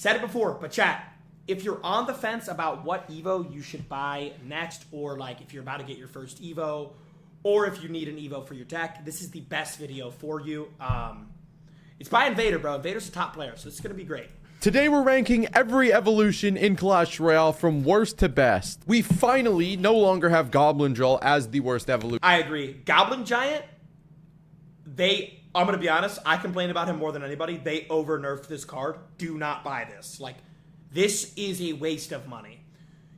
Said it before, but chat, if you're on the fence about what Evo you should buy next, or like if you're about to get your first Evo, or if you need an Evo for your deck, this is the best video for you. It's by Invader, bro. Invader's a top player, so this is going to be great. Today we're ranking every evolution in Clash Royale from worst to best. We finally no longer have Goblin Drill as the worst evolution. I agree. Goblin Giant, I'm going to be honest, I complain about him more than anybody. They over-nerfed this card. Do not buy this. Like, this is a waste of money.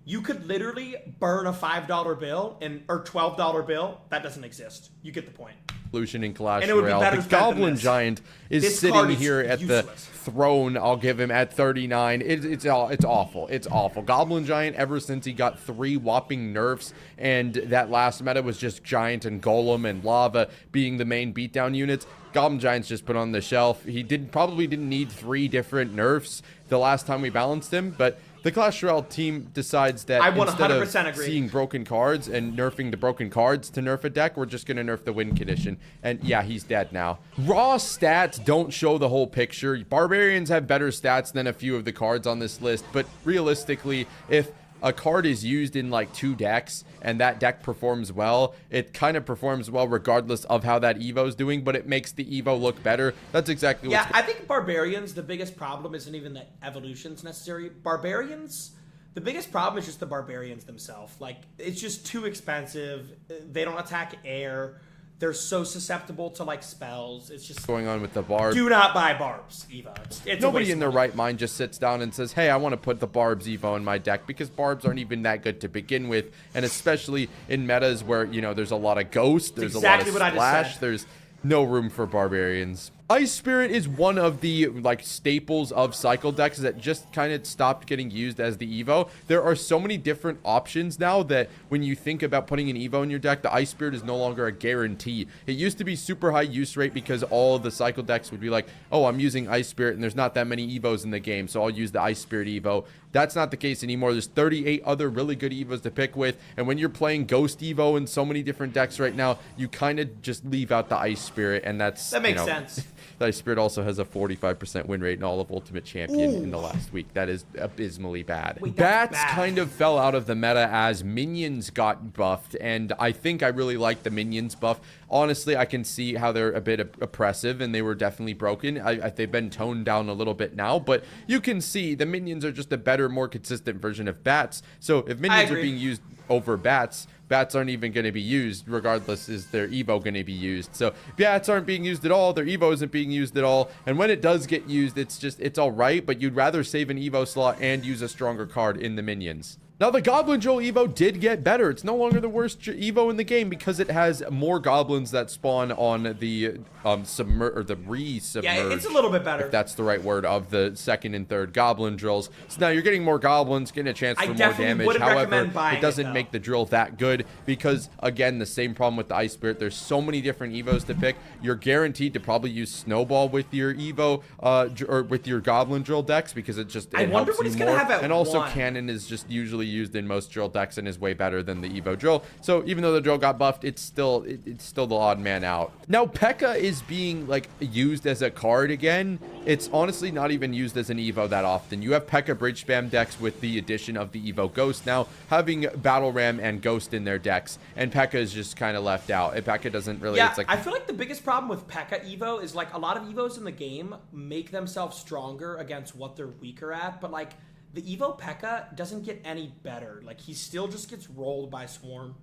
You could literally burn a $5 bill or $12 bill. That doesn't exist. You get the point. Evolution in Clash Royale. The Goblin Giant is sitting here at the throne. I'll give him at 39. It's awful. It's awful. Goblin Giant, ever since he got 3 whopping nerfs, and that last meta was just Giant and Golem and Lava being the main beatdown units, Goblin Giant's just put on the shelf. He probably didn't need 3 different nerfs the last time we balanced him, but the Clash Royale team decides that instead of seeing broken cards and nerfing the broken cards to nerf a deck, we're just going to nerf the win condition. And yeah, he's dead now. Raw stats don't show the whole picture. Barbarians have better stats than a few of the cards on this list, but realistically, if a card is used in like 2 decks and that deck performs well, it kind of performs well regardless of how that Evo is doing, but it makes the Evo look better. That's exactly what. Yeah, I think Barbarians, the biggest problem isn't even that evolution's necessary. Barbarians, the biggest problem is just the Barbarians themselves. Like, it's just too expensive. They don't attack air. They're so susceptible to like spells. It's just going on with the Barbs. Do not buy Barbs Evo. It's nobody in their right mind just sits down and says, hey, I want to put the Barbs Evo in my deck, because Barbs aren't even that good to begin with. And especially in metas where, you know, there's a lot of Ghost, there's a lot of Splash, there's no room for Barbarians. Ice Spirit is one of the like staples of cycle decks that just kind of stopped getting used as the Evo. There are so many different options now that when you think about putting an Evo in your deck, the Ice Spirit is no longer a guarantee. It used to be super high use rate because all of the cycle decks would be like, oh, I'm using Ice Spirit and there's not that many Evos in the game, so I'll use the Ice Spirit Evo. That's not the case anymore. There's 38 other really good Evos to pick with, and when you're playing Ghost Evo in so many different decks right now, you kind of just leave out the Ice Spirit, and that makes sense. The Ice Spirit also has a 45% win rate in all of Ultimate Champion in the last week. That is abysmally bad. Bats kind of fell out of the meta as minions got buffed, and I think I really like the minions buff. Honestly, I can see how they're a bit oppressive, and they were definitely broken. They've been toned down a little bit now, but you can see the minions are just a better, more consistent version of bats. So if minions are being used over bats, bats aren't even going to be used. Regardless, is their Evo going to be used? So bats aren't being used at all. Their Evo isn't being used at all. And when it does get used, it's all right, but you'd rather save an Evo slot and use a stronger card in the minions. Now, the Goblin Drill Evo did get better. It's no longer the worst Evo in the game because it has more goblins that spawn on the re-submerge. Yeah, it's a little bit better. If that's the right word, of the 2nd and 3rd Goblin Drills. So now you're getting more goblins, getting a chance for more damage. However, it doesn't make the drill that good because, again, the same problem with the Ice Spirit. There's so many different Evos to pick. You're guaranteed to probably use Snowball with your Evo or with your Goblin Drill decks because it I wonder what he's going to have at And also, Cannon is just usually used in most drill decks and is way better than the Evo drill. So even though the drill got buffed, it's still the odd man out. Now P.E.K.K.A is being like used as a card again. It's honestly not even used as an Evo that often. You have P.E.K.K.A bridge spam decks with the addition of the Evo Ghost now having Battle Ram and Ghost in their decks, and P.E.K.K.A is just kind of left out. P.E.K.K.A doesn't really. Yeah, it's like, I feel like the biggest problem with P.E.K.K.A Evo is like a lot of Evos in the game make themselves stronger against what they're weaker at, but like the Evo P.E.K.K.A doesn't get any better. Like, he still just gets rolled by Swarm.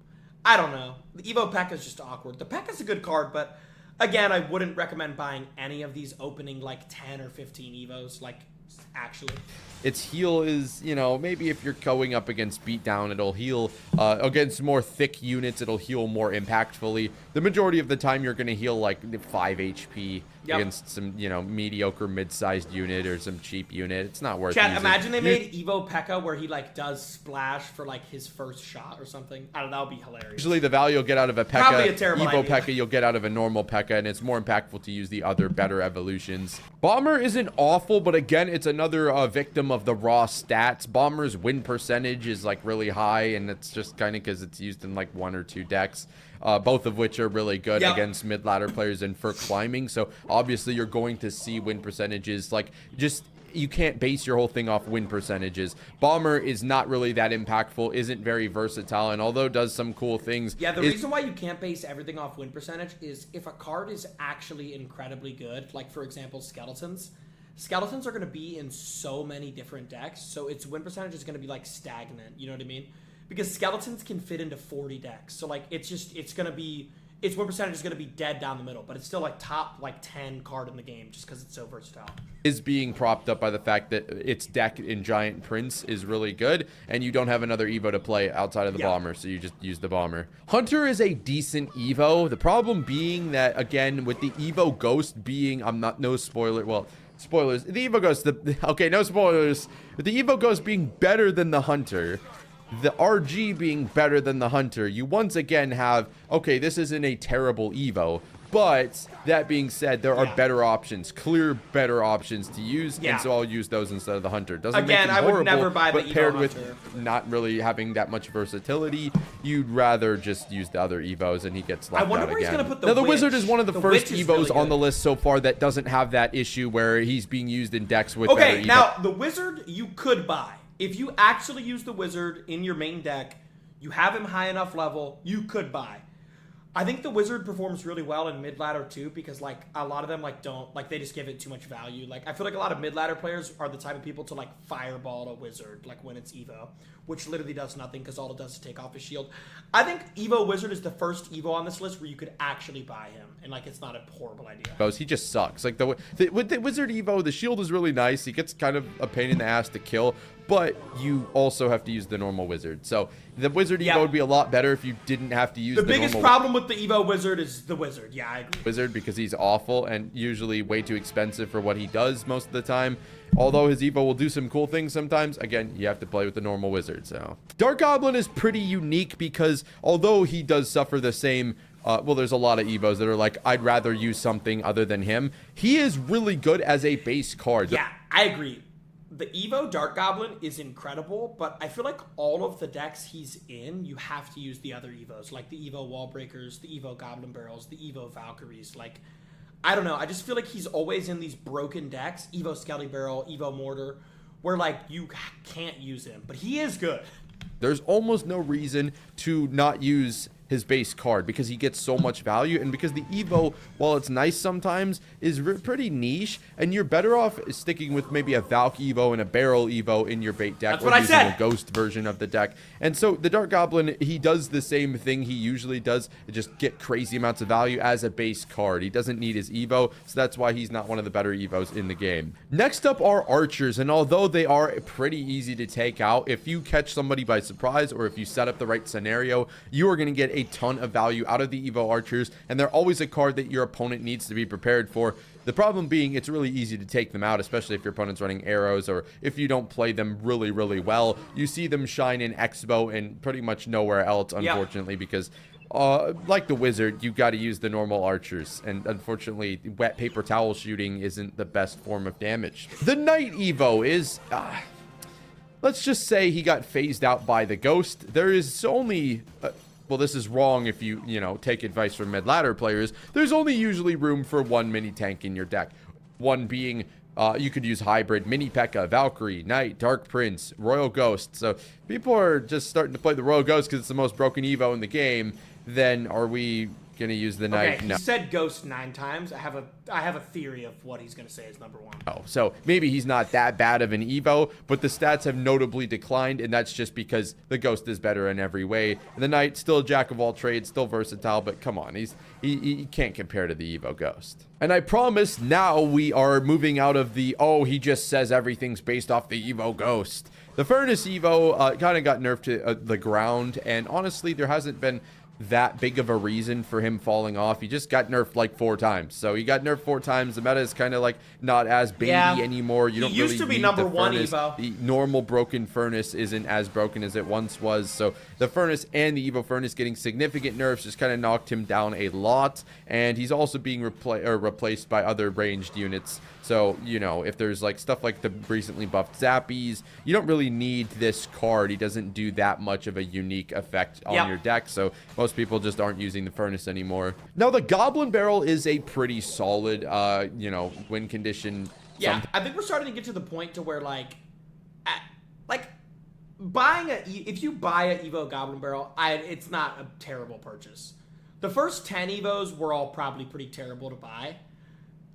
I don't know. The Evo P.E.K.K.A is just awkward. The P.E.K.K.A is a good card, but again, I wouldn't recommend buying any of these opening like 10 or 15 Evos, like, actually. Its heal is, you know, maybe if you're going up against Beatdown, it'll heal. Against more thick units, it'll heal more impactfully. The majority of the time, you're going to heal like 5 HP against some, you know, mediocre mid-sized unit or some cheap unit. It's not worth it. Imagine they made Evo P.E.K.K.A where he like does splash for like his first shot or something. I don't know, that would be hilarious. Usually the value you'll get out of a P.E.K.K.A, probably a terrible Evo idea. P.E.K.K.A you'll get out of a normal P.E.K.K.A, and it's more impactful to use the other better evolutions. Bomber isn't awful, but again, it's another victim of the raw stats. Bomber's win percentage is like really high, and it's just kind of because it's used in like 1 or 2 decks. Both of which are really good against mid-ladder players and for climbing. So obviously you're going to see win percentages like just you can't base your whole thing off win percentages. Bomber is not really that impactful, isn't very versatile, and although does some cool things. Yeah, the reason why you can't base everything off win percentage is if a card is actually incredibly good, like for example, Skeletons. Skeletons are going to be in so many different decks, so its win percentage is going to be like stagnant, you know what I mean? Because Skeletons can fit into 40 decks, so like its win percentage is going to be dead down the middle, but it's still like top like 10 card in the game just because it's so versatile. Is being propped up by the fact that its deck in Giant Prince is really good, and you don't have another Evo to play outside of the Bomber, so you just use the Bomber. Hunter is a decent Evo. The problem being that, again, with the Evo Ghost being, no spoiler, well, spoilers, the Evo Ghost, okay, no spoilers, but the Evo Ghost being better than the Hunter, the RG being better than the Hunter, you once again have, okay, this isn't a terrible Evo, but that being said, there are better options, clear better options to use, and so I'll use those instead of the Hunter. Doesn't make it horrible, I would never buy the but Evo paired Hunter. with not really having that much versatility, you'd rather just use the other Evos, and he gets left out again. He's gonna put the now, the Witch. Wizard is one of the first Evos really on the list so far that doesn't have that issue where he's being used in decks with better Evos. Now, the Wizard you could buy. If you actually use the Wizard in your main deck, you have him high enough level, you could buy. I think the Wizard performs really well in mid-ladder too, because like a lot of them like don't, like they just give it too much value. Like I feel like a lot of mid-ladder players are the type of people to like fireball a Wizard like when it's Evo, which literally does nothing because all it does is take off his shield. I think Evo Wizard is the first Evo on this list where you could actually buy him, and like it's not a horrible idea. He just sucks. Like with the Wizard Evo, the shield is really nice. He gets kind of a pain in the ass to kill, but you also have to use the normal Wizard. So the Wizard Evo would be a lot better if you didn't have to use the biggest problem with the Evo Wizard is the Wizard. Yeah, I agree. Wizard, because he's awful and usually way too expensive for what he does most of the time. Although his Evo will do some cool things sometimes, again, you have to play with the normal Wizard. So Dark Goblin is pretty unique because although he does suffer the same well, there's a lot of Evos that are like, I'd rather use something other than him. He is really good as a base card. Yeah, I agree. The Evo Dark Goblin is incredible, but I feel like all of the decks he's in, you have to use the other Evos, like the Evo Wall Breakers, the Evo Goblin Barrels, the Evo Valkyries. Like, I don't know. I just feel like he's always in these broken decks, Evo Skelly Barrel, Evo Mortar, where like you can't use him, but he is good. There's almost no reason to not use his base card because he gets so much value, and because the Evo, while it's nice sometimes, is pretty niche, and you're better off sticking with maybe a Valk Evo and a Barrel Evo in your bait deck. That's what I said. A Ghost version of the deck. And so the Dark Goblin, he does the same thing he usually does, just get crazy amounts of value as a base card. He doesn't need his Evo, so that's why he's not one of the better Evos in the game. Next up are Archers, and although they are pretty easy to take out, if you catch somebody by surprise or if you set up the right scenario, you are going to get a ton of value out of the Evo Archers, and they're always a card that your opponent needs to be prepared for. The problem being, it's really easy to take them out, especially if your opponent's running arrows or if you don't play them really, really well. You see them shine in Expo and pretty much nowhere else, unfortunately, because like the Wizard, you got to use the normal Archers, and unfortunately, wet paper towel shooting isn't the best form of damage. The Knight Evo is... let's just say he got phased out by the Ghost. There is only... well, this is wrong if you take advice from mid-ladder players. There's only usually room for one mini tank in your deck. One being, you could use hybrid, Mini P.E.K.K.A, Valkyrie, Knight, Dark Prince, Royal Ghost. So people are just starting to play the Royal Ghost because it's the most broken Evo in the game. Then are we going to use the Knight? Okay, no. He said Ghost 9 times. I have a theory of what he's going to say is number one. Oh, so maybe he's not that bad of an Evo, but the stats have notably declined, and that's just because the Ghost is better in every way. And the Knight, still a jack of all trades, still versatile, but come on, he can't compare to the Evo Ghost. And I promise now we are moving out of the, oh, he just says everything's based off the Evo Ghost. The Furnace Evo kind of got nerfed to the ground, and honestly, there hasn't been that big of a reason for him falling off. He just got nerfed like 4 times. So he got nerfed 4 times. The meta is kind of like not as baity anymore. You don't really used to be need number the 1 Furnace. Evo. The normal broken Furnace isn't as broken as it once was. So the Furnace and the Evo Furnace getting significant nerfs just kind of knocked him down a lot. And he's also being replaced by other ranged units. So, if there's like stuff like the recently buffed Zappies, you don't really need this card. He doesn't do that much of a unique effect on your deck. So most people just aren't using the Furnace anymore. Now, the Goblin Barrel is a pretty solid, win condition Yeah, I think we're starting to get to the point to where like buying if you buy a Evo Goblin Barrel, it's not a terrible purchase. The first 10 Evos were all probably pretty terrible to buy.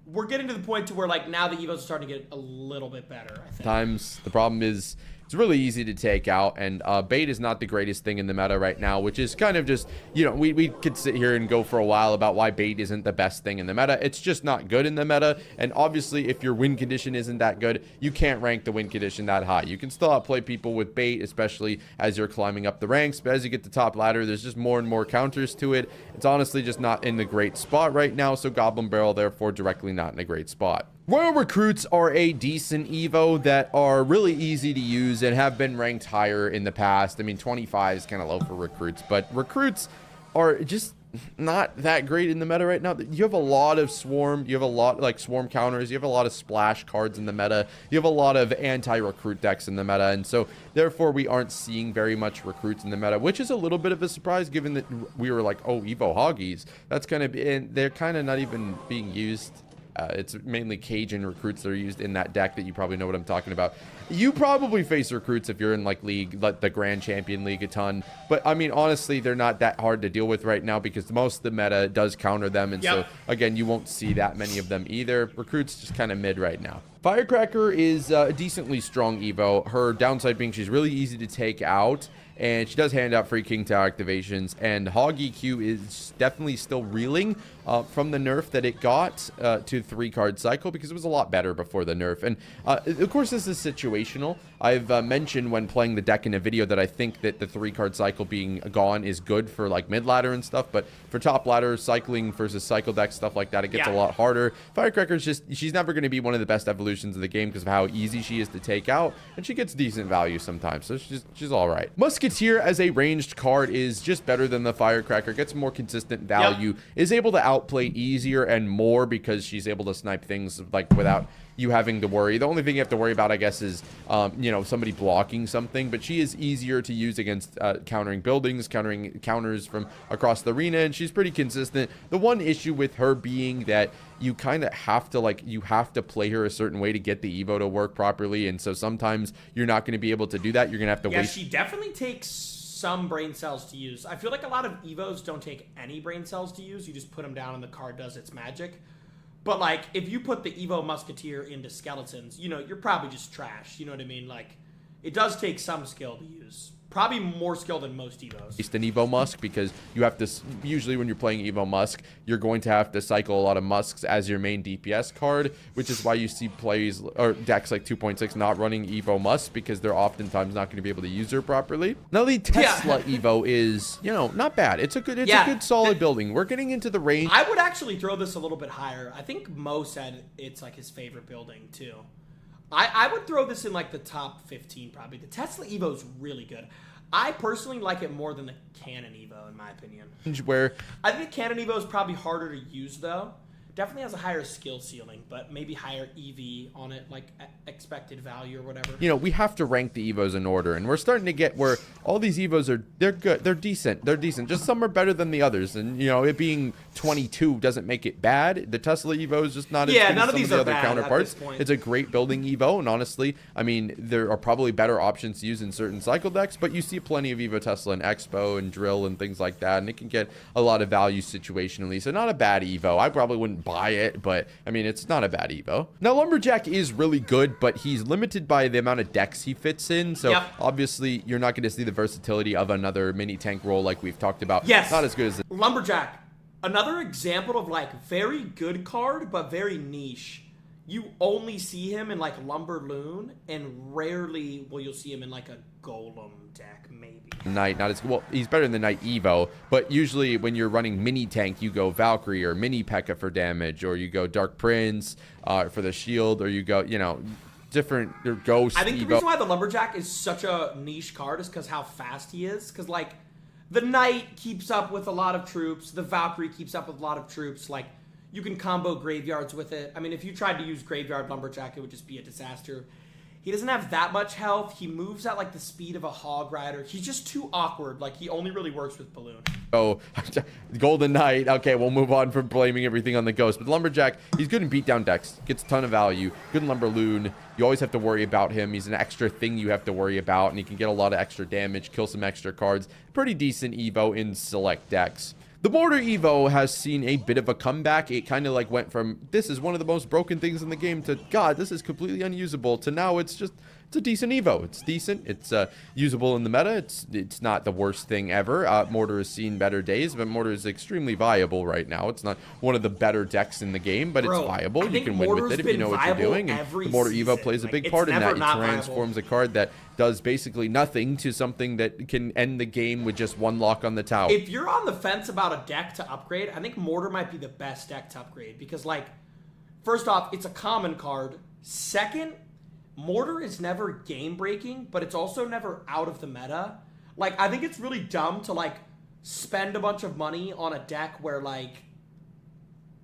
We're getting to the point to where like now the Evos are starting to get a little bit better, I think. The problem is it's really easy to take out, and bait is not the greatest thing in the meta right now, which is kind of just, you know, we could sit here and go for a while about why bait isn't the best thing in the meta. It's just not good in the meta, and obviously if your win condition isn't that good, you can't rank the win condition that high. You can still outplay people with bait, especially as you're climbing up the ranks, but as you get to top ladder, there's just more and more counters to it. It's honestly just not in the great spot right now, so Goblin Barrel therefore directly not in a great spot. Royal Recruits are a decent Evo that are really easy to use and have been ranked higher in the past. I mean, 25 is kind of low for Recruits, but Recruits are just not that great in the meta right now. You have a lot of Swarm, you have a lot like Swarm counters, you have a lot of splash cards in the meta, you have a lot of anti-recruit decks in the meta, and so therefore we aren't seeing very much Recruits in the meta, which is a little bit of a surprise given that we were like, oh, Evo Hoggies. That's kind of, and they're kind of not even being used. It's mainly Cajun Recruits that are used in that deck that you probably know what I'm talking about. You probably face Recruits if you're in like League, like the Grand Champion League a ton. But I mean, honestly, they're not that hard to deal with right now because most of the meta does counter them. And so, again, you won't see that many of them either. Recruits just kind of mid right now. Firecracker is a decently strong Evo. Her downside being she's really easy to take out, and she does hand out free King Tower activations, and Hog EQ is definitely still reeling from the nerf that it got to 3-card cycle, because it was a lot better before the nerf. And of course this is situational. I've mentioned when playing the deck in a video that I think that the 3-card cycle being gone is good for like mid ladder and stuff, but for top ladder, cycling versus cycle deck, stuff like that, it gets a lot harder. Firecracker's just, she's never going to be one of the best evolutions of the game because of how easy she is to take out, and she gets decent value sometimes, so she's all right. Musketeer as a ranged card is just better than the Firecracker, gets more consistent value, is able to outplay easier and more because she's able to snipe things like without you having to worry. The only thing you have to worry about, I guess, is you know, somebody blocking something, but she is easier to use against countering buildings, countering counters from across the arena, and she's pretty consistent. The one issue with her being that you kind of have to play her a certain way to get the Evo to work properly, and so sometimes you're not going to be able to do that. You're going to have to wait. Yeah, she definitely takes some brain cells to use. I feel like a lot of Evos don't take any brain cells to use. You just put them down and the card does its magic. But, like, if you put the Evo Musketeer into Skeletons, you know, you're probably just trash. You know what I mean? Like, it does take some skill to use. Probably more skill than most Evos. It's an Evo Musk because you have to, usually when you're playing Evo Musk, you're going to have to cycle a lot of Musks as your main DPS card, which is why you see plays or decks like 2.6 not running Evo Musk because they're oftentimes not going to be able to use her properly. Now the Tesla Evo is, you know, not bad. It's a good solid building. We're getting into the range. I would actually throw this a little bit higher. I think Mo said it's like his favorite building too. I would throw this in like the top 15 probably. The Tesla Evo is really good. I personally like it more than the Cannon Evo in my opinion. Where I think Cannon Evo is probably harder to use though. Definitely has a higher skill ceiling, but maybe higher EV on it, like expected value or whatever. You know, we have to rank the Evos in order, and we're starting to get where all these Evos they're good, they're decent. Just some are better than the others, and you know, it being 22 doesn't make it bad. The Tesla Evo is just not as good as some of the other counterparts. It's a great building Evo, and honestly, I mean, there are probably better options to use in certain cycle decks, but you see plenty of Evo Tesla in Expo and Drill and things like that, and it can get a lot of value situationally. So not a bad Evo. I probably wouldn't buy it, but I mean, it's not a bad Evo. Now Lumberjack is really good, but he's limited by the amount of decks he fits in, so obviously you're not going to see the versatility of another mini tank role like we've talked about. Yes, not as good as Lumberjack. Another example of like very good card but very niche. You only see him in like Lumberloon, and rarely will you'll see him in like a Golem deck, maybe. Knight, not as well. He's better than the Knight Evo, but usually when you're running mini tank, you go Valkyrie or mini P.E.K.K.A for damage, or you go Dark Prince for the shield, or you go, you know, different Ghost. I think the reason why the Lumberjack is such a niche card is because how fast he is. Because like the Knight keeps up with a lot of troops, the Valkyrie keeps up with a lot of troops. Like you can combo graveyards with it. I mean, if you tried to use Graveyard Lumberjack, it would just be a disaster. He doesn't have that much health. He moves at like the speed of a hog rider. He's just too awkward. Like he only really works with balloon. Oh, Golden Knight. Okay, we'll move on from blaming everything on the ghost. But Lumberjack, he's good in beatdown decks. Gets a ton of value. Good in Lumberloon. You always have to worry about him. He's an extra thing you have to worry about, and he can get a lot of extra damage, kill some extra cards. Pretty decent Evo in select decks. The Mortar Evo has seen a bit of a comeback. It kind of like went from, this is one of the most broken things in the game, to, God, this is completely unusable, to now it's just, it's a decent Evo. It's decent. It's usable in the meta. It's not the worst thing ever. Mortar has seen better days, but Mortar is extremely viable right now. It's not one of the better decks in the game, but it's viable. You can win with it if you know what you're doing. And the Mortar Evo plays a big part in that. It transforms a card that does basically nothing to something that can end the game with just one lock on the tower. If you're on the fence about a deck to upgrade, I think Mortar might be the best deck to upgrade because, like, first off, it's a common card. Second, Mortar is never game-breaking, but it's also never out of the meta. Like, I think it's really dumb to, like, spend a bunch of money on a deck where, like,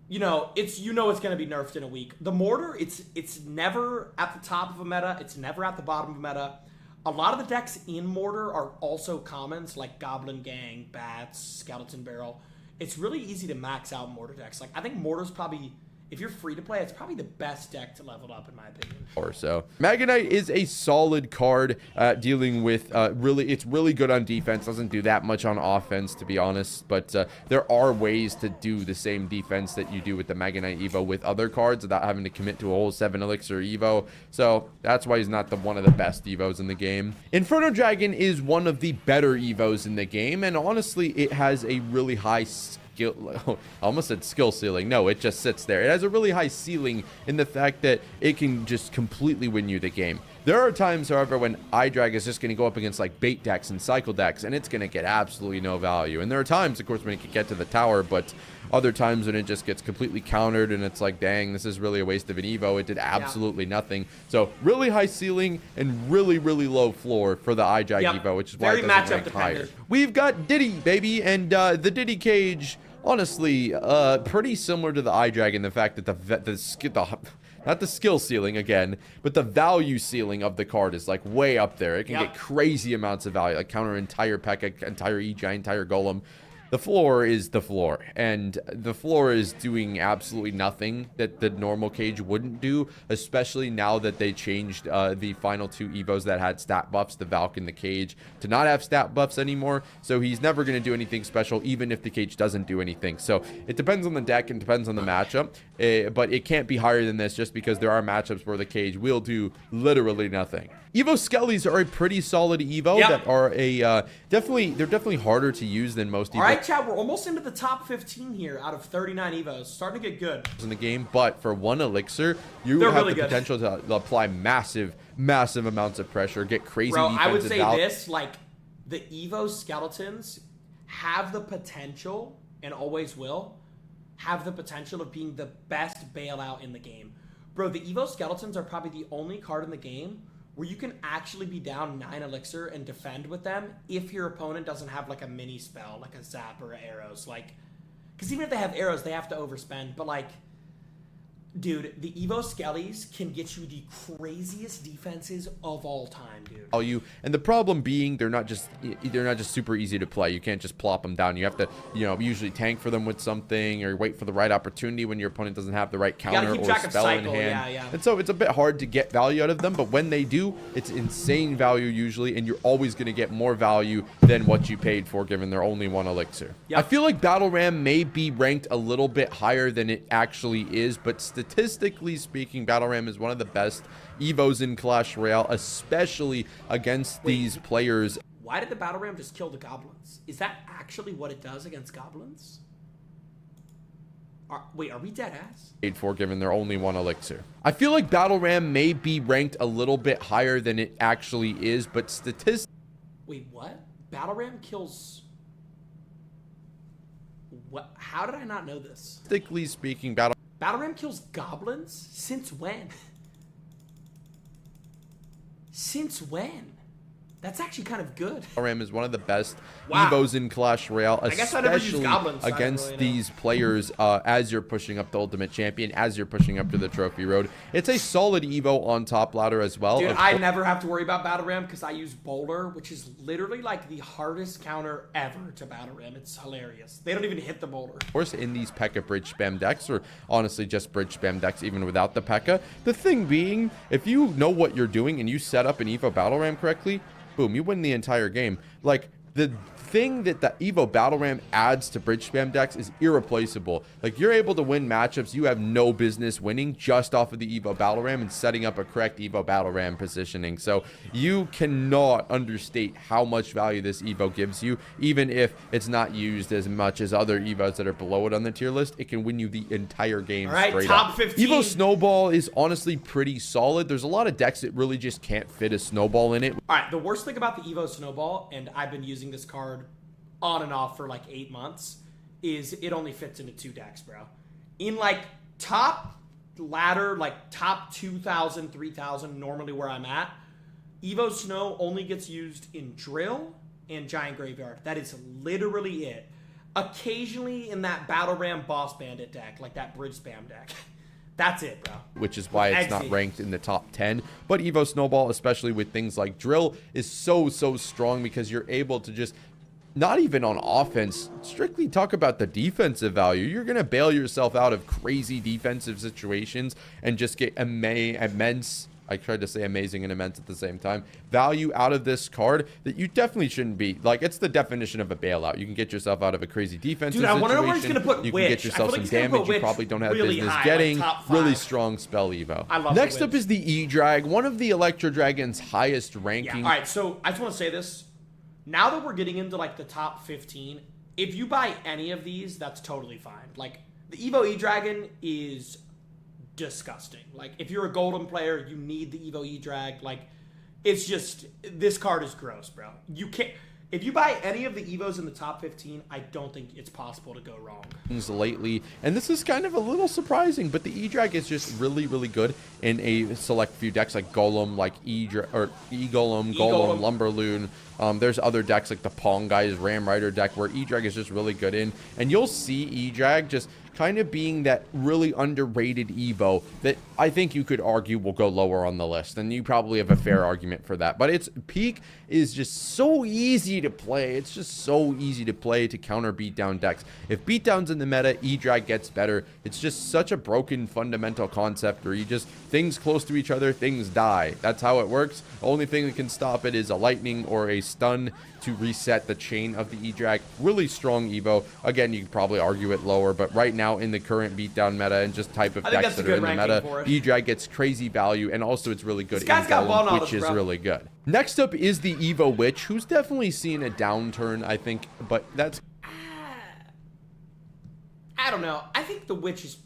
it's going to be nerfed in a week. The Mortar, it's never at the top of a meta. It's never at the bottom of a meta. A lot of the decks in Mortar are also commons, like Goblin Gang, Bats, Skeleton Barrel. It's really easy to max out Mortar decks. Like, I think Mortar's probably, if you're free to play, it's probably the best deck to level up, in my opinion. Or so. Magonite is a solid card dealing with it's really good on defense. Doesn't do that much on offense, to be honest. But there are ways to do the same defense that you do with the Magonite Evo with other cards without having to commit to a whole 7 elixir Evo. So that's why he's not one of the best Evos in the game. Inferno Dragon is one of the better Evos in the game, and honestly, it has a really high I almost said skill ceiling. No, it just sits there. It has a really high ceiling in the fact that it can just completely win you the game. There are times, however, when iDrag is just going to go up against like bait decks and cycle decks, and it's going to get absolutely no value. And there are times, of course, when it can get to the tower, but other times when it just gets completely countered and it's like, dang, this is really a waste of an Evo. It did absolutely nothing. So really high ceiling and really, really low floor for the iDrag Evo, which is why it doesn't rank higher. We've got Diddy, baby, and the Diddy cage, honestly, pretty similar to the iDrag in the fact that not the skill ceiling again, but the value ceiling of the card is like way up there. It can get crazy amounts of value, like counter entire P.E.K.K.A, entire E-Giant, entire Golem. The floor is the floor, and the floor is doing absolutely nothing that the normal cage wouldn't do, especially now that they changed the final 2 Evos that had stat buffs, the Valk and the cage, to not have stat buffs anymore. So he's never going to do anything special, even if the cage doesn't do anything. So it depends on the deck and depends on the matchup, but it can't be higher than this just because there are matchups where the cage will do literally nothing. Evo Skellies are a pretty solid Evo that are they're definitely harder to use than most Evos. All right, chat, we're almost into the top 15 here out of 39 Evos. Starting to get good in the game, but for 1 elixir, you have the potential to apply massive amounts of pressure, get crazy defensive I would say this, like, the Evo skeletons have the potential, and always will, have the potential of being the best bailout in the game. Bro, the Evo skeletons are probably the only card in the game where you can actually be down 9 elixir and defend with them if your opponent doesn't have like a mini spell, like a zap or arrows. Like, because even if they have arrows, they have to overspend. But like, dude, the Evo Skellies can get you the craziest defenses of all time, dude. And the problem being they're not just super easy to play. You can't just plop them down. You have to, usually tank for them with something or wait for the right opportunity when your opponent doesn't have the right counter or spell in hand. And so it's a bit hard to get value out of them, but when they do, it's insane value usually, and you're always going to get more value than what you paid for given they're only 1 elixir. I feel like Battle Ram may be ranked a little bit higher than it actually is, but statistically speaking, Battle Ram is one of the best Evos in Clash Royale, especially against these players. Why did the Battle Ram just kill the goblins? Is that actually what it does against goblins? Are we dead ass? Paid for given they're only 1 elixir. I feel like Battle Ram may be ranked a little bit higher than it actually is, but Wait, what? Battle Ram kills... What? How did I not know this? Statistically speaking, Battle Ram kills goblins? Since when? Since when? That's actually kind of good. Ram is one of the best evos in Clash Royale, especially against these players as you're pushing up the Ultimate Champion, as you're pushing up to the Trophy Road. It's a solid evo on top ladder as well. Dude, I never have to worry about Battle Ram because I use Bowler, which is literally like the hardest counter ever to Battle Ram. It's hilarious. They don't even hit the Bowler. Of course, in these P.E.K.K.A. bridge spam decks, or honestly just bridge spam decks even without the P.E.K.K.A., the thing being, if you know what you're doing and you set up an evo Battle Ram correctly, boom, you win the entire game. Like, the thing that the evo Battle Ram adds to bridge spam decks is irreplaceable. Like, you're able to win matchups you have no business winning just off of the evo Battle Ram and setting up a correct evo Battle Ram positioning. So you cannot understate how much value this evo gives you. Even if it's not used as much as other evos that are below it on the tier list, it can win you the entire game. All right, straight top up. 15. Evo Snowball is honestly pretty solid. There's a lot of decks that really just can't fit a Snowball in it. All right, the worst thing about the evo Snowball, and I've been using this card on and off for like 8 months, is it only fits into 2 decks, bro. In like top ladder, like top 2,000, 3,000, normally where I'm at, evo Snow only gets used in Drill and Giant Graveyard. That is literally it. Occasionally in that Battle Ram Boss Bandit deck, like that bridge spam deck. That's it, bro. Which is why it's not ranked in the top 10. But evo Snowball, especially with things like Drill, is so strong because you're able to just, not even on offense, strictly talk about the defensive value. You're going to bail yourself out of crazy defensive situations and just get immense, I tried to say amazing and immense at the same time, value out of this card that you definitely shouldn't be. Like, it's the definition of a bailout. You can get yourself out of a crazy defensive situation. I wonder where he's going to put You Witch. can get yourself some damage you probably don't have really business high, getting. like really strong spell evo. I love Next up is the E-Drag, one of the Electro Dragon's highest ranking. Yeah. All right, so I just want to say this. Now that we're getting into like the top 15, if you buy any of these, that's totally fine. Like, the Evo E-Dragon is disgusting. Like, if you're a golden player, you need the Evo E-Drag. Like, it's just, this card is gross, bro. You can't, if you buy any of the Evos in the top 15, I don't think it's possible to go wrong. Lately, and this is kind of a little surprising, but the E-Drag is just really good in a select few decks like Golem, like E-Golem, Lumberloon. There's other decks like the Pong Guys Ram Rider deck where E-Drag is just really good in, and you'll see E-Drag just kind of being that really underrated evo that I think you could argue will go lower on the list, and you probably have a fair argument for that. But its peak is just so easy to play. It's just so easy to play to counter beatdown decks. If beatdown's in the meta, E-Drag gets better. It's just such a broken fundamental concept where you just, things close to each other, things die. That's how it works. The only thing that can stop it is a lightning or a stun to reset the chain of the E-Drag. Really strong evo. Again, you could probably argue it lower, but right now in the current beatdown meta and just type of decks that are in the meta, E-Drag gets crazy value, and also it's really good in Golem, which is really good. Next up is the Evo Witch, who's definitely seen a downturn, I think, but that's... I don't know. I think the Witch is...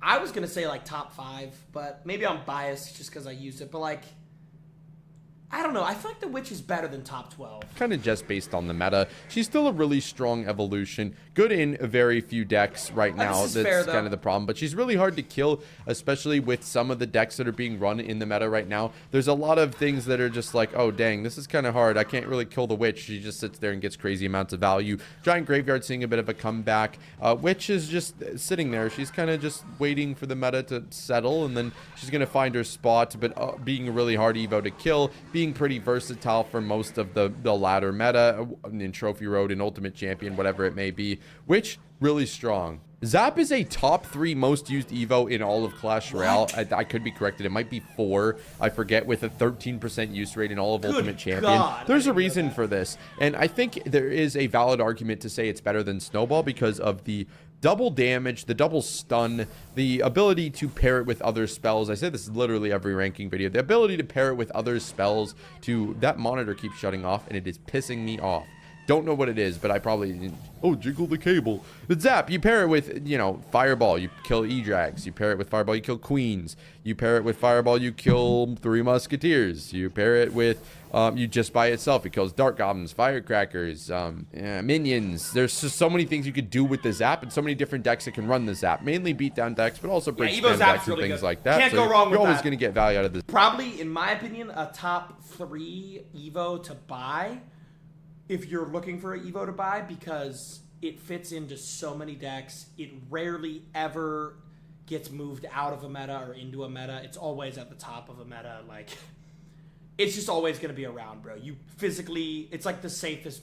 I was going to say, like, top 5, but maybe I'm biased just because I used it, but, like... I don't know. I feel like the Witch is better than top 12. Kind of just based on the meta. She's still a really strong evolution. Good in very few decks right now. That's fair, kind of the problem. But she's really hard to kill, especially with some of the decks that are being run in the meta right now. There's a lot of things that are just like, oh, dang, this is kind of hard. I can't really kill the Witch. She just sits there and gets crazy amounts of value. Giant Graveyard seeing a bit of a comeback. Witch is just sitting there. She's kind of just waiting for the meta to settle, and then she's going to find her spot. But being a really hard evo to kill, being pretty versatile for most of the ladder meta in Trophy Road and Ultimate Champion, whatever it may be, which really strong. Zap is a top 3 most used evo in all of Clash Royale. I could be corrected. It might be 4. I forget, with a 13% use rate in all of Ultimate Champion. There's a reason for this. And I think there is a valid argument to say it's better than Snowball because of the double damage, the double stun, the ability to pair it with other spells. I say this is literally every ranking video. The ability to pair it with other spells to... That monitor keeps shutting off, and it is pissing me off. Don't know what it is, but I probably... Oh, jiggle the cable. But Zap, you pair it with, you know, Fireball, you kill E-Drags. You pair it with Fireball, you kill Queens. You pair it with Fireball, you kill 3 Musketeers. You pair it with, you just by itself, it kills Dark Goblins, Firecrackers, Minions. There's just so many things you could do with the Zap, and so many different decks that can run the Zap. Mainly beatdown decks, but also break spam decks and things like that. Can't go wrong with that. You're always going to get value out of this. Probably, in my opinion, a top 3 Evo to buy if you're looking for an Evo to buy, because it fits into so many decks. It rarely ever gets moved out of a meta or into a meta. It's always at the top of a meta. Like, it's just always going to be around, bro. You physically, it's like the safest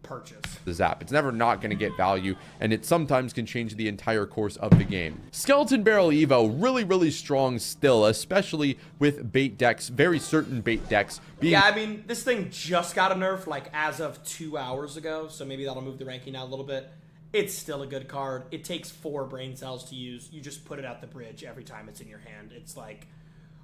purchase. The Zap, it's never not going to get value, and it sometimes can change the entire course of the game. Skeleton Barrel Evo, really strong still, especially with bait decks, very certain bait decks. Yeah, I mean, this thing just got a nerf like as of 2 hours ago, so maybe that'll move the ranking down a little bit. It's still a good card. It takes 4 brain cells to use. You just put it at the bridge every time it's in your hand. It's like,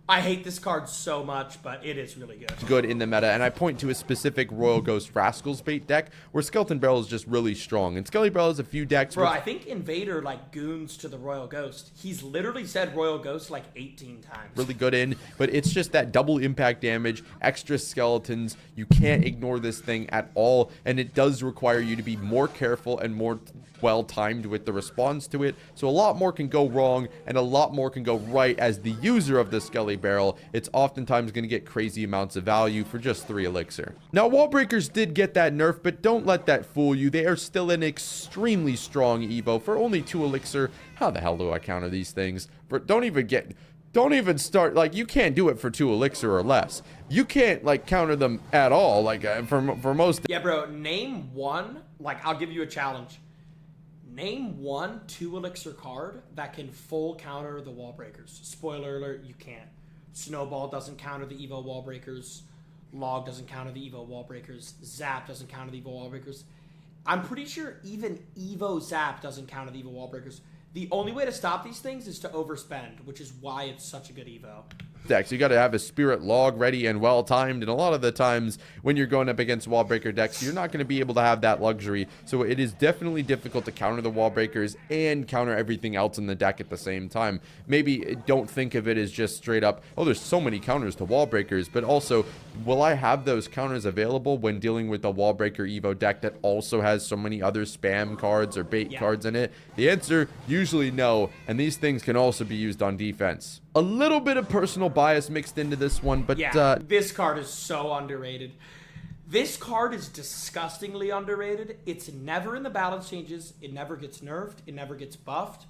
I hate this card so much, but it is really good. Good in the meta, and I point to a specific Royal Ghost Rascals bait deck where Skeleton Barrel is just really strong. And Skelly Barrel has a few decks. Bro, I think Invader like goons to the Royal Ghost. He's literally said Royal Ghost like 18 times. Really good in, but it's just that double impact damage, extra skeletons. You can't ignore this thing at all, and it does require you to be more careful and more well-timed with the response to it. So a lot more can go wrong and a lot more can go right. As the user of the Skelly Barrel, it's oftentimes going to get crazy amounts of value for just 3 elixir. Now, wall breakers did get that nerf, but don't let that fool you. They are still an extremely strong Evo for only 2 elixir. How the hell do I counter these things? Don't even start, like, you can't do it for 2 elixir or less. You can't, like, counter them at all, like, for most. Yeah, bro, name one, like, I'll give you a challenge. Name 1 2 elixir card that can full counter the wall breakers. Spoiler alert, you can't. Snowball doesn't counter the Evo wall breakers. Log doesn't counter the Evo wall breakers. Zap doesn't counter the Evo wall breakers. I'm pretty sure even Evo Zap doesn't counter the Evo wall breakers. The only way to stop these things is to overspend, which is why it's such a good Evo. Decks, you got to have a Spirit Log ready and well timed, and a lot of the times when you're going up against wall breaker decks, you're not going to be able to have that luxury. So it is definitely difficult to counter the wall breakers and counter everything else in the deck at the same time. Maybe don't think of it as just straight up, oh, there's so many counters to wall breakers, but also, will I have those counters available when dealing with a wall breaker Evo deck that also has so many other spam cards or bait cards in it? The answer, usually no, and these things can also be used on defense. A little bit of personal bias mixed into this one, but yeah, this card is so underrated. This card is disgustingly underrated. It's never in the balance changes. It never gets nerfed. It never gets buffed.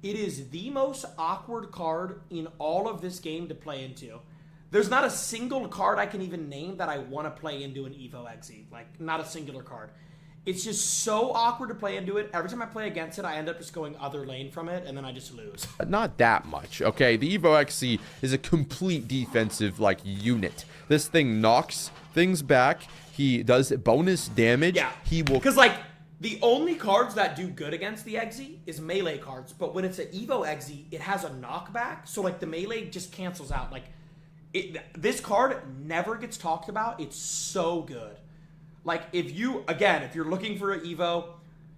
It is the most awkward card in all of this game to play into. There's not a single card I can even name that I want to play into an Evo Jynxzi. Like, not a singular card. It's just so awkward to play into it. Every time I play against it, I end up just going other lane from it, and then I just lose. Not that much, okay? The Evo Jynxzi is a complete defensive, like, unit. This thing knocks things back. He does bonus damage. Yeah, he will... Because, like, the only cards that do good against the Jynxzi is melee cards, but when it's an Evo Jynxzi, it has a knockback, so, like, the melee just cancels out. Like, this card never gets talked about. It's so good. Like, if you're looking for an Evo,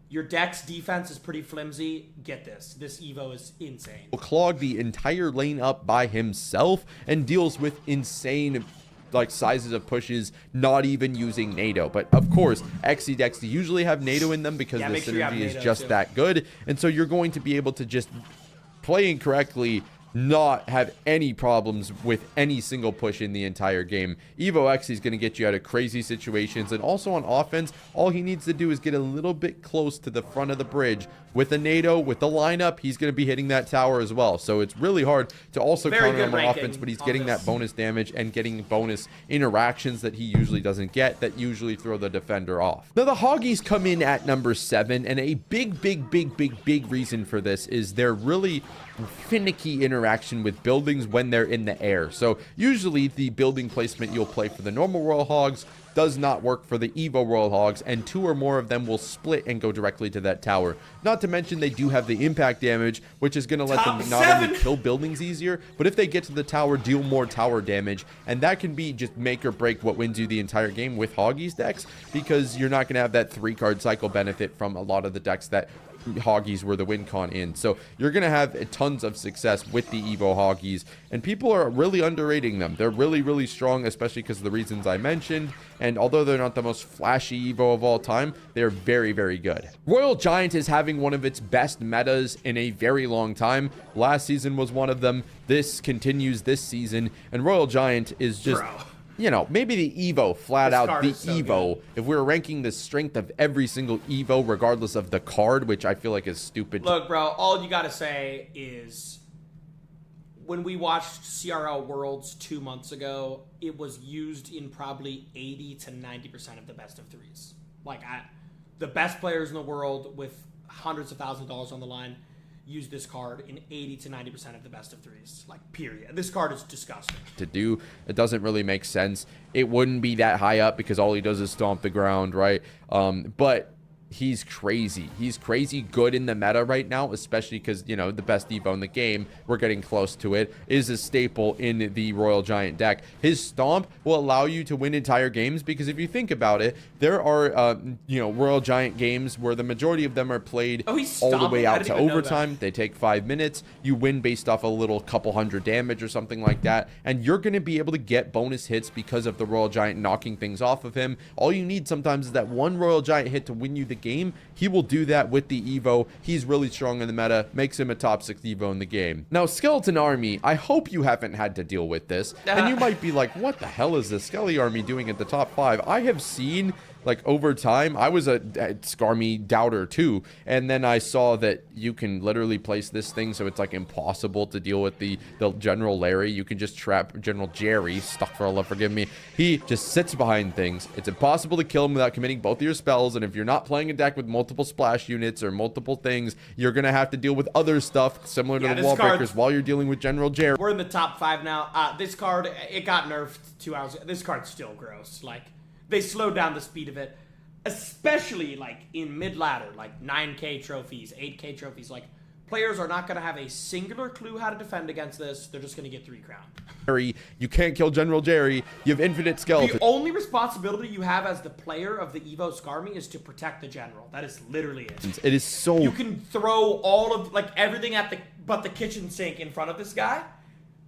your deck's defense is pretty flimsy, get this. This Evo is insane. Will clog the entire lane up by himself and deals with insane, like, sizes of pushes, not even using NATO. But, of course, Jynxzi decks usually have NATO in them because the synergy is just that good. And so you're going to be able to just, playing correctly, not have any problems with any single push in the entire game. Evo Jynxzi is going to get you out of crazy situations, and also on offense, all he needs to do is get a little bit close to the front of the bridge. With the NATO, with the lineup, he's going to be hitting that tower as well. So it's really hard to also counter him on offense, but he's getting that bonus damage and getting bonus interactions that he usually doesn't get, that usually throw the defender off. Now, the Hoggies come in at number 7, and a big reason for this is they're really finicky interaction with buildings when they're in the air. So usually the building placement you'll play for the normal Royal Hogs does not work for the Evo Royal Hogs, and 2 or more of them will split and go directly to that tower. Not to mention they do have the impact damage, which is going to let them not only kill buildings easier, but if they get to the tower, deal more tower damage, and that can be just make or break what wins you the entire game with Hoggies decks, because you're not going to have that 3-card cycle benefit from a lot of the decks that Hoggies were the win con in. So you're going to have tons of success with the Evo Hoggies, and people are really underrating them. They're really, really strong, especially because of the reasons I mentioned, and although they're not the most flashy Evo of all time, they're very, very good. Royal Giant is having one of its best metas in a very long time. Last season was one of them. This continues this season, and Royal Giant is just... You know, maybe the Evo, flat out the Evo. If we were ranking the strength of every single Evo, regardless of the card, which I feel like is stupid. Look, bro, all you gotta say is when we watched CRL Worlds 2 months ago, it was used in probably 80 to 90% of the best of threes. Like, the best players in the world with hundreds of thousands of dollars on the line use this card in 80 to 90% of the best of threes. Like, period. This card is disgusting. To do, it doesn't really make sense. It wouldn't be that high up because all he does is stomp the ground, right? But he's crazy. He's crazy good in the meta right now, especially because, you know, the best Evo in the game, we're getting close to it, is a staple in the Royal Giant deck. His stomp will allow you to win entire games because if you think about it, there are, you know, Royal Giant games where the majority of them are played all the way out to overtime. They take 5 minutes. You win based off a little couple hundred damage or something like that, and you're going to be able to get bonus hits because of the Royal Giant knocking things off of him. All you need sometimes is that one Royal Giant hit to win you the game. He will do that with the Evo. He's really strong in the meta, makes him a top 6 Evo in the game. Now, Skeleton Army, I hope you haven't had to deal with this. And you might be like, what the hell is this Skelly Army doing at the top 5? I have seen, like, over time, I was a scarmy doubter too, and then I saw that you can literally place this thing so it's like impossible to deal with the General Larry. You can just trap General Jerry, stuck for Allah, forgive me. He just sits behind things. It's impossible to kill him without committing both of your spells, and if you're not playing a deck with multiple splash units or multiple things, you're gonna have to deal with other stuff similar to the wall breakers while you're dealing with General Jerry. We're in the top 5 now. This card, it got nerfed 2 hours ago. This card's still gross. Like, they slowed down the speed of it, especially like in mid-ladder, like 9K trophies, 8K trophies. Like, players are not going to have a singular clue how to defend against this. They're just going to get 3 crown. You can't kill General Jerry. You have infinite skeletons. The only responsibility you have as the player of the Evo Scarmy is to protect the General. That is literally it. It is so... You can throw all of, like, everything at but the kitchen sink in front of this guy.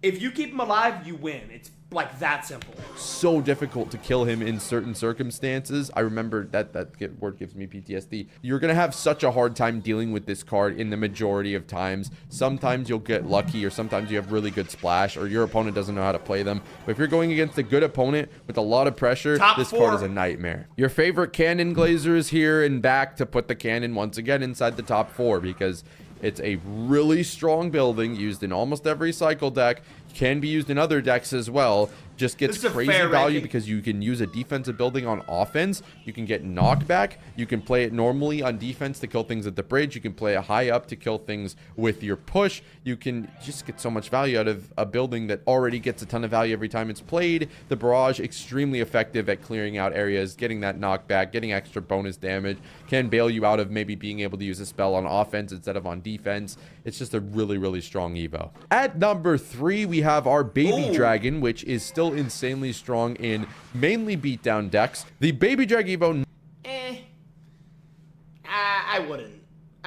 If you keep him alive, you win. It's like that simple. So difficult to kill him in certain circumstances. I remember that word gives me PTSD. You're gonna have such a hard time dealing with this card in the majority of times. Sometimes you'll get lucky, or sometimes you have really good splash, or your opponent doesn't know how to play them. But if you're going against a good opponent with a lot of pressure, this card is a nightmare. Your favorite cannon glazer is here and back to put the cannon once again inside the top 4 because it's a really strong building used in almost every cycle deck. Can be used in other decks as well. Just gets crazy value because you can use a defensive building on offense. You can get knockback. You can play it normally on defense to kill things at the bridge. You can play it high up to kill things with your push. You can just get so much value out of a building that already gets a ton of value every time it's played. The barrage, extremely effective at clearing out areas, getting that knockback, getting extra bonus damage. Can bail you out of maybe being able to use a spell on offense instead of on defense. It's just a really, really strong Evo. At number 3, we have our Baby Dragon, which is still insanely strong in mainly beatdown decks. The Baby Drag Evo, I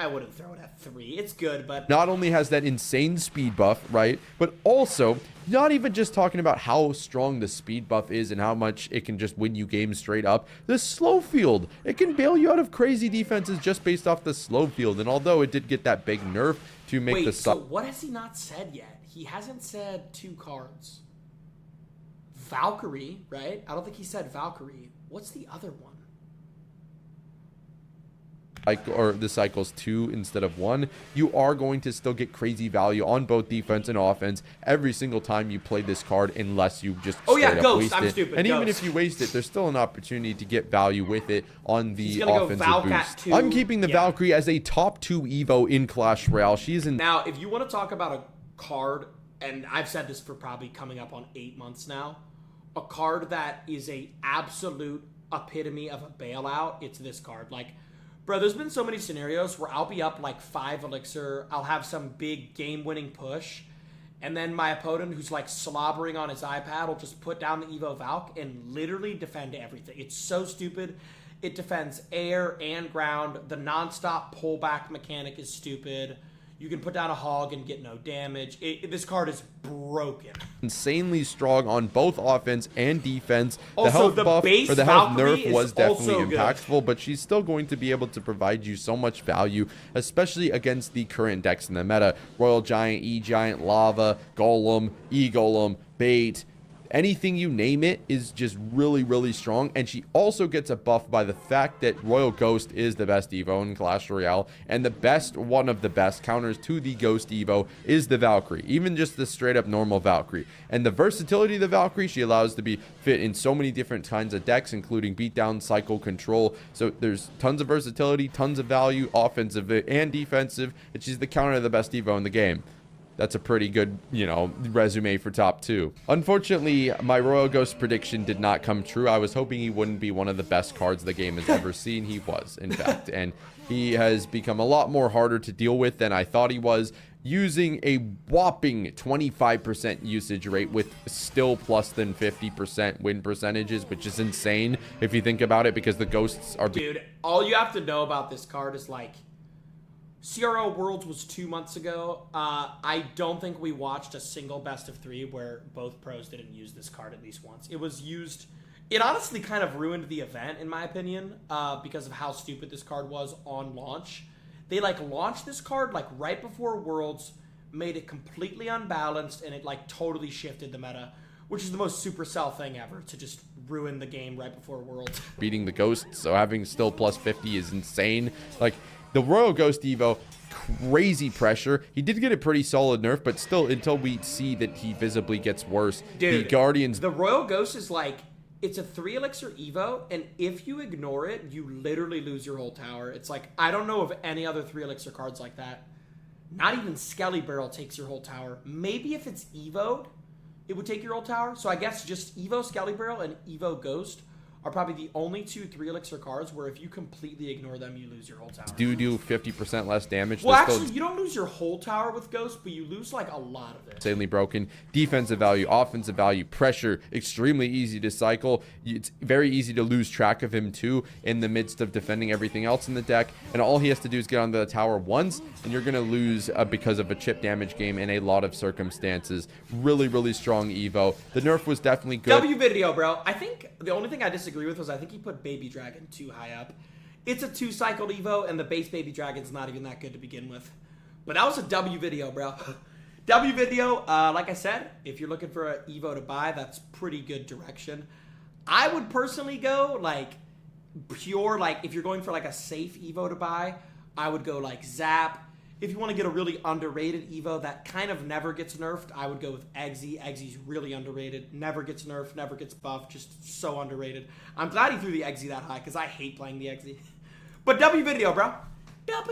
wouldn't throw it at 3. It's good, but not only has that insane speed buff, right, but also not even just talking about how strong the speed buff is and how much it can just win you games straight up. The slow field, it can bail you out of crazy defenses just based off the slow field. And although it did get that big nerf to make the so what has he not said yet? He hasn't said 2 cards. Valkyrie, right? I don't think he said Valkyrie. What's the other one? or the cycles 2 instead of 1, you are going to still get crazy value on both defense and offense every single time you play this card, unless you just straight up waste it. Stupid. And Ghost. even if you waste it, there's still an opportunity to get value with it on the offensive boost. I'm keeping the Valkyrie as a top 2 Evo in Clash Royale. She's in. Now, if you want to talk about a card, and I've said this for probably coming up on 8 months now, a card that is a absolute epitome of a bailout, it's this card. Like, bro, there's been so many scenarios where I'll be up like 5 elixir, I'll have some big game-winning push, and then my opponent, who's like slobbering on his iPad, will just put down the Evo Valk and literally defend everything. It's so stupid. It defends air and ground. The non-stop pullback mechanic is stupid. You can put down a hog and get no damage. This card is broken. Insanely strong on both offense and defense. Also, the health the buff base or the health Valkyrie nerf was definitely impactful, good. but she's still going to be able to provide you so much value, especially against the current decks in the meta. Royal Giant, E-Giant, Lava, Golem, E-Golem, Bait. Anything you name it is just really, really strong. And she also gets a buff by the fact that Royal Ghost is the best Evo in Clash Royale. And the best, one of the best counters to the Ghost Evo is the Valkyrie. Even just the straight up normal Valkyrie. And the versatility of the Valkyrie, she allows to be fit in so many different kinds of decks, including Beatdown, Cycle, Control. So there's tons of versatility, tons of value, offensive and defensive. And she's the counter of the best Evo in the game. That's a pretty good, resume for top 2. Unfortunately, my Royal Ghost prediction did not come true. I was hoping he wouldn't be one of the best cards the game has ever seen. He was, in fact. And he has become a lot more harder to deal with than I thought he was, using a whopping 25% usage rate with still plus than 50% win percentages, which is insane if you think about it, because the ghosts are... Dude, all you have to know about this card is, like, CRO Worlds was 2 months ago. I don't think we watched a single best of 3 where both pros didn't use this card at least once. It was used... It honestly kind of ruined the event, in my opinion, because of how stupid this card was on launch. They, like, launched this card, like, right before Worlds, made it completely unbalanced, and it, like, totally shifted the meta, which is the most Supercell thing ever, to just ruin the game right before Worlds. Beating the Ghosts, so having still plus 50 is insane. Like... The Royal Ghost Evo, crazy pressure. He did get a pretty solid nerf, but still, until we see that he visibly gets worse. Dude, the Guardians... The Royal Ghost is like, it's a 3 elixir Evo, and if you ignore it, you literally lose your whole tower. It's like, I don't know of any other 3 elixir cards like that. Not even Skelly Barrel takes your whole tower. Maybe if it's Evo'd, it would take your whole tower. So I guess just Evo Skelly Barrel and Evo Ghost are probably the only 2 3 elixir cards where if you completely ignore them, you lose your whole tower. Do 50% less damage. Well, actually, you don't lose your whole tower with Ghost, but you lose, like, a lot of it. Insanely broken. Defensive value, offensive value, pressure, extremely easy to cycle. It's very easy to lose track of him, too, in the midst of defending everything else in the deck. And all he has to do is get onto the tower once, and you're going to lose because of a chip damage game in a lot of circumstances. Really, really strong Evo. The nerf was definitely good. W video, bro. I think the only thing I disagree with was I think he put Baby Dragon too high up. It's a 2-cycled Evo, and the base Baby Dragon's not even that good to begin with. But that was a W video, bro. W video, like I said, if you're looking for an Evo to buy, that's pretty good direction. I would personally go, like, pure, like, if you're going for, like, a safe Evo to buy, I would go, like, Zap. If you want to get a really underrated Evo that kind of never gets nerfed, I would go with Jynxzi. Jynxzi's really underrated. Never gets nerfed, never gets buffed. Just so underrated. I'm glad he threw the Jynxzi that high because I hate playing the Jynxzi. But W video, bro. W.